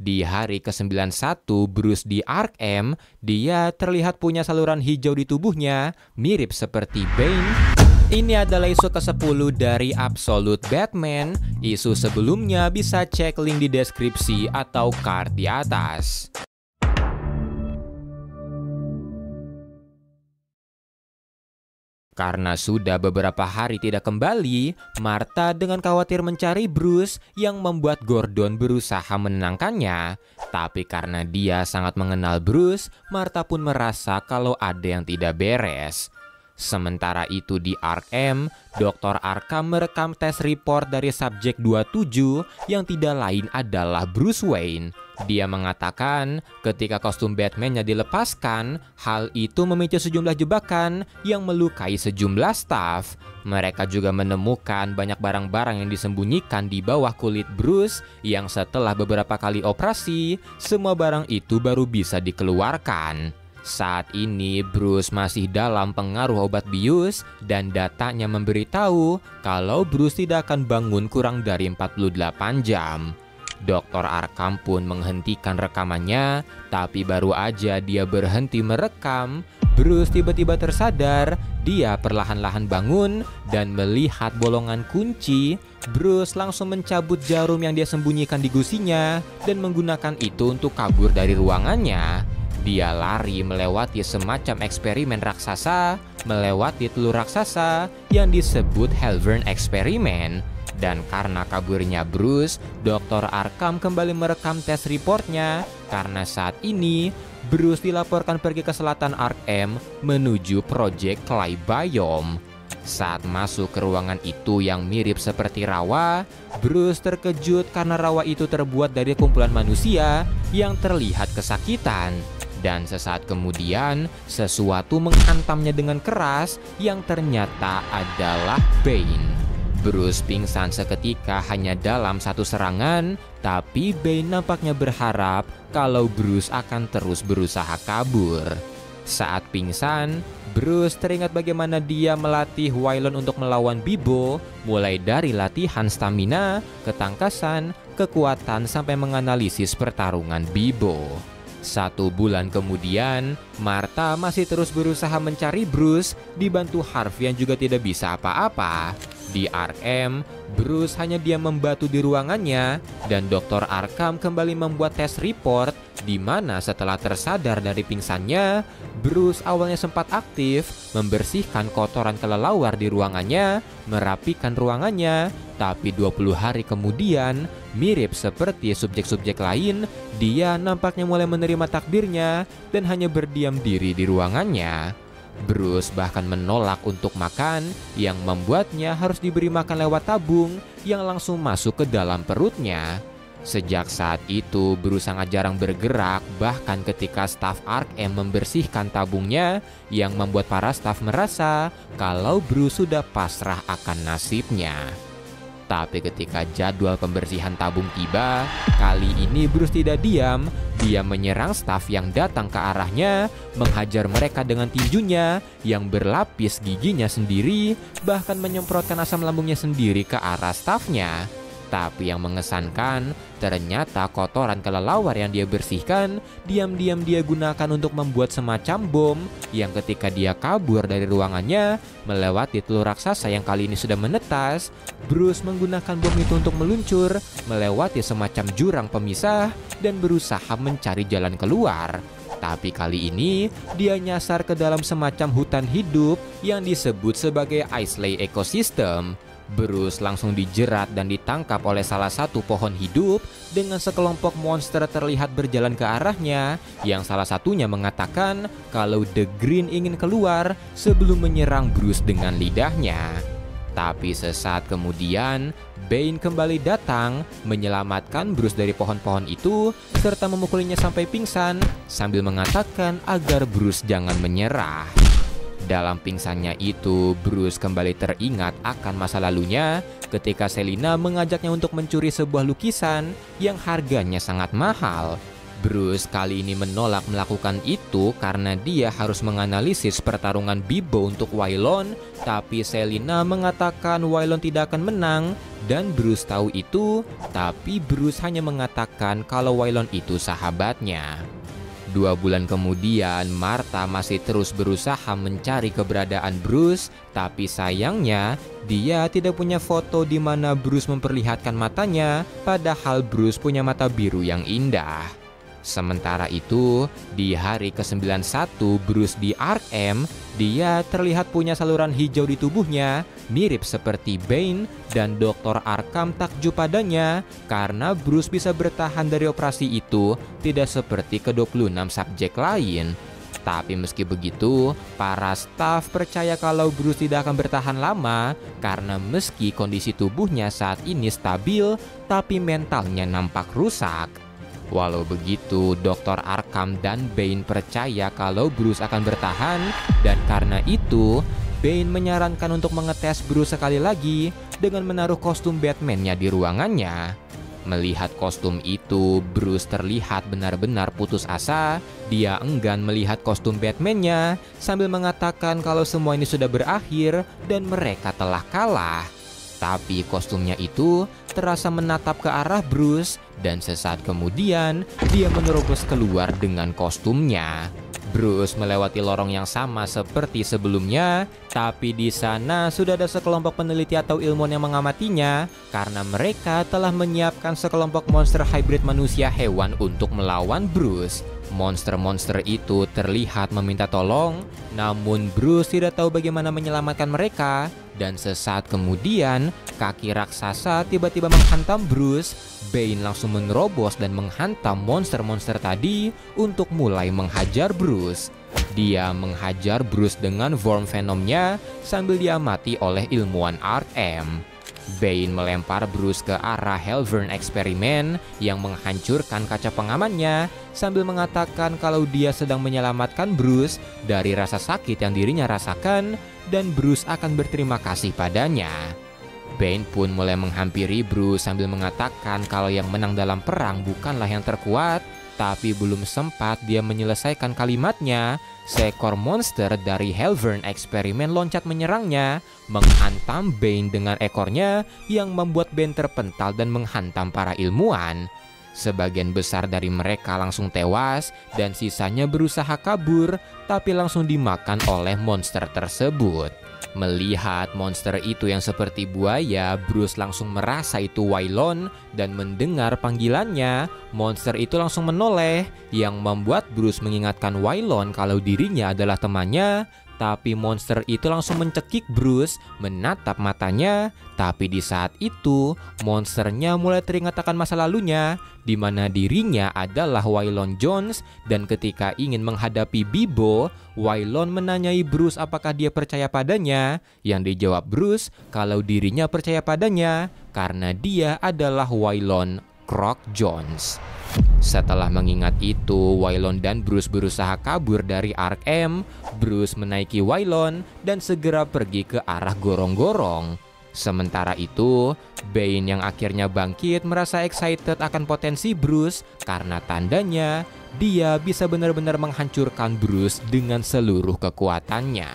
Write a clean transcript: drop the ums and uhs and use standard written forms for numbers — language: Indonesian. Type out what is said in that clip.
Di hari ke-91 Bruce di Arkham, dia terlihat punya saluran hijau di tubuhnya, mirip seperti Bane. Ini adalah isu ke-10 dari Absolute Batman. Isu sebelumnya bisa cek link di deskripsi atau card di atas. Karena sudah beberapa hari tidak kembali, Martha dengan khawatir mencari Bruce yang membuat Gordon berusaha menenangkannya. Tapi karena dia sangat mengenal Bruce, Martha pun merasa kalau ada yang tidak beres. Sementara itu di Arkham, Dr. Arkham merekam tes report dari subjek 27 yang tidak lain adalah Bruce Wayne. Dia mengatakan ketika kostum Batman-nya dilepaskan, hal itu memicu sejumlah jebakan yang melukai sejumlah staf. Mereka juga menemukan banyak barang-barang yang disembunyikan di bawah kulit Bruce yang setelah beberapa kali operasi, semua barang itu baru bisa dikeluarkan. Saat ini Bruce masih dalam pengaruh obat bius dan datanya memberitahu kalau Bruce tidak akan bangun kurang dari 48 jam. Dr. Arkham pun menghentikan rekamannya, tapi baru aja dia berhenti merekam, Bruce tiba-tiba tersadar. Dia perlahan-lahan bangun dan melihat bolongan kunci. Bruce langsung mencabut jarum yang dia sembunyikan di gusinya dan menggunakan itu untuk kabur dari ruangannya. Dia lari melewati semacam eksperimen raksasa, melewati telur raksasa yang disebut Halvern Experiment. Dan karena kaburnya Bruce, Dr. Arkham kembali merekam tes reportnya karena saat ini Bruce dilaporkan pergi ke selatan Arkham menuju Project Clay Biome. Saat masuk ke ruangan itu yang mirip seperti rawa, Bruce terkejut karena rawa itu terbuat dari kumpulan manusia yang terlihat kesakitan. Dan sesaat kemudian, sesuatu menghantamnya dengan keras yang ternyata adalah Bane. Bruce pingsan seketika hanya dalam satu serangan, tapi Bane nampaknya berharap kalau Bruce akan terus berusaha kabur. Saat pingsan, Bruce teringat bagaimana dia melatih Waylon untuk melawan Bibo, mulai dari latihan stamina, ketangkasan, kekuatan, sampai menganalisis pertarungan Bibo. 1 bulan kemudian, Martha masih terus berusaha mencari Bruce, dibantu Harvey yang juga tidak bisa apa-apa. Di Arkham, Bruce hanya diam membatu di ruangannya, dan Dr. Arkham kembali membuat tes report, di mana setelah tersadar dari pingsannya, Bruce awalnya sempat aktif, membersihkan kotoran kelelawar di ruangannya, merapikan ruangannya, tapi 20 hari kemudian, mirip seperti subjek-subjek lain, dia nampaknya mulai menerima takdirnya dan hanya berdiam diri di ruangannya. Bruce bahkan menolak untuk makan, yang membuatnya harus diberi makan lewat tabung yang langsung masuk ke dalam perutnya. Sejak saat itu, Bruce sangat jarang bergerak, bahkan ketika staf Arkham membersihkan tabungnya, yang membuat para staf merasa kalau Bruce sudah pasrah akan nasibnya. Tapi ketika jadwal pembersihan tabung tiba, kali ini Bruce tidak diam. Dia menyerang staf yang datang ke arahnya, menghajar mereka dengan tinjunya yang berlapis giginya sendiri, bahkan menyemprotkan asam lambungnya sendiri ke arah stafnya. Tapi yang mengesankan, ternyata kotoran kelelawar yang dia bersihkan, diam-diam dia gunakan untuk membuat semacam bom yang ketika dia kabur dari ruangannya, melewati telur raksasa yang kali ini sudah menetas, Bruce menggunakan bom itu untuk meluncur, melewati semacam jurang pemisah, dan berusaha mencari jalan keluar. Tapi kali ini, dia nyasar ke dalam semacam hutan hidup yang disebut sebagai Islay Ecosystem. Bruce langsung dijerat dan ditangkap oleh salah satu pohon hidup dengan sekelompok monster terlihat berjalan ke arahnya, yang salah satunya mengatakan kalau The Green ingin keluar sebelum menyerang Bruce dengan lidahnya. Tapi sesaat kemudian, Bane kembali datang, menyelamatkan Bruce dari pohon-pohon itu, serta memukulinya sampai pingsan, sambil mengatakan agar Bruce jangan menyerah. Dalam pingsannya itu, Bruce kembali teringat akan masa lalunya ketika Selina mengajaknya untuk mencuri sebuah lukisan yang harganya sangat mahal. Bruce kali ini menolak melakukan itu karena dia harus menganalisis pertarungan Bebo untuk Waylon, tapi Selina mengatakan Waylon tidak akan menang dan Bruce tahu itu, tapi Bruce hanya mengatakan kalau Waylon itu sahabatnya. 2 bulan kemudian, Martha masih terus berusaha mencari keberadaan Bruce, tapi sayangnya dia tidak punya foto di mana Bruce memperlihatkan matanya, padahal Bruce punya mata biru yang indah. Sementara itu, di hari ke-91 Bruce di Ark M, dia terlihat punya saluran hijau di tubuhnya, mirip seperti Bane, dan Dr. Arkham takjub padanya karena Bruce bisa bertahan dari operasi itu, tidak seperti ke-26 subjek lain. Tapi meski begitu, para staf percaya kalau Bruce tidak akan bertahan lama karena meski kondisi tubuhnya saat ini stabil, tapi mentalnya nampak rusak. Walau begitu, Dr. Arkham dan Bane percaya kalau Bruce akan bertahan, dan karena itu, Bane menyarankan untuk mengetes Bruce sekali lagi dengan menaruh kostum Batman-nya di ruangannya. Melihat kostum itu, Bruce terlihat benar-benar putus asa. Dia enggan melihat kostum Batman-nya sambil mengatakan kalau semua ini sudah berakhir dan mereka telah kalah. Tapi kostumnya itu terasa menatap ke arah Bruce dan sesaat kemudian dia menerobos keluar dengan kostumnya. Bruce melewati lorong yang sama seperti sebelumnya, tapi di sana sudah ada sekelompok peneliti atau ilmuwan yang mengamatinya karena mereka telah menyiapkan sekelompok monster hybrid manusia hewan untuk melawan Bruce. Monster-monster itu terlihat meminta tolong, namun Bruce tidak tahu bagaimana menyelamatkan mereka. Dan sesaat kemudian, kaki raksasa tiba-tiba menghantam Bruce. Bane langsung menerobos dan menghantam monster-monster tadi untuk mulai menghajar Bruce. Dia menghajar Bruce dengan Worm Venomnya sambil diamati oleh ilmuwan Ark M. Bane melempar Bruce ke arah Hellvern eksperimen yang menghancurkan kaca pengamannya sambil mengatakan kalau dia sedang menyelamatkan Bruce dari rasa sakit yang dirinya rasakan dan Bruce akan berterima kasih padanya. Bane pun mulai menghampiri Bruce sambil mengatakan kalau yang menang dalam perang bukanlah yang terkuat, tapi belum sempat dia menyelesaikan kalimatnya, seekor monster dari Hellvern eksperimen loncat menyerangnya, menghantam Bane dengan ekornya yang membuat Bane terpental dan menghantam para ilmuwan. Sebagian besar dari mereka langsung tewas dan sisanya berusaha kabur, tapi langsung dimakan oleh monster tersebut. Melihat monster itu yang seperti buaya, Bruce langsung merasa itu Waylon dan mendengar panggilannya, monster itu langsung menoleh yang membuat Bruce mengingatkan Waylon kalau dirinya adalah temannya. Tapi monster itu langsung mencekik Bruce, menatap matanya. Tapi di saat itu, monsternya mulai teringat akan masa lalunya, di mana dirinya adalah Waylon Jones. Dan ketika ingin menghadapi Bebo, Waylon menanyai Bruce apakah dia percaya padanya. Yang dijawab Bruce kalau dirinya percaya padanya, karena dia adalah Waylon Croc Jones. Setelah mengingat itu, Waylon dan Bruce berusaha kabur dari Ark M. Bruce menaiki Waylon dan segera pergi ke arah gorong-gorong. Sementara itu, Bane yang akhirnya bangkit merasa excited akan potensi Bruce karena tandanya dia bisa benar-benar menghancurkan Bruce dengan seluruh kekuatannya.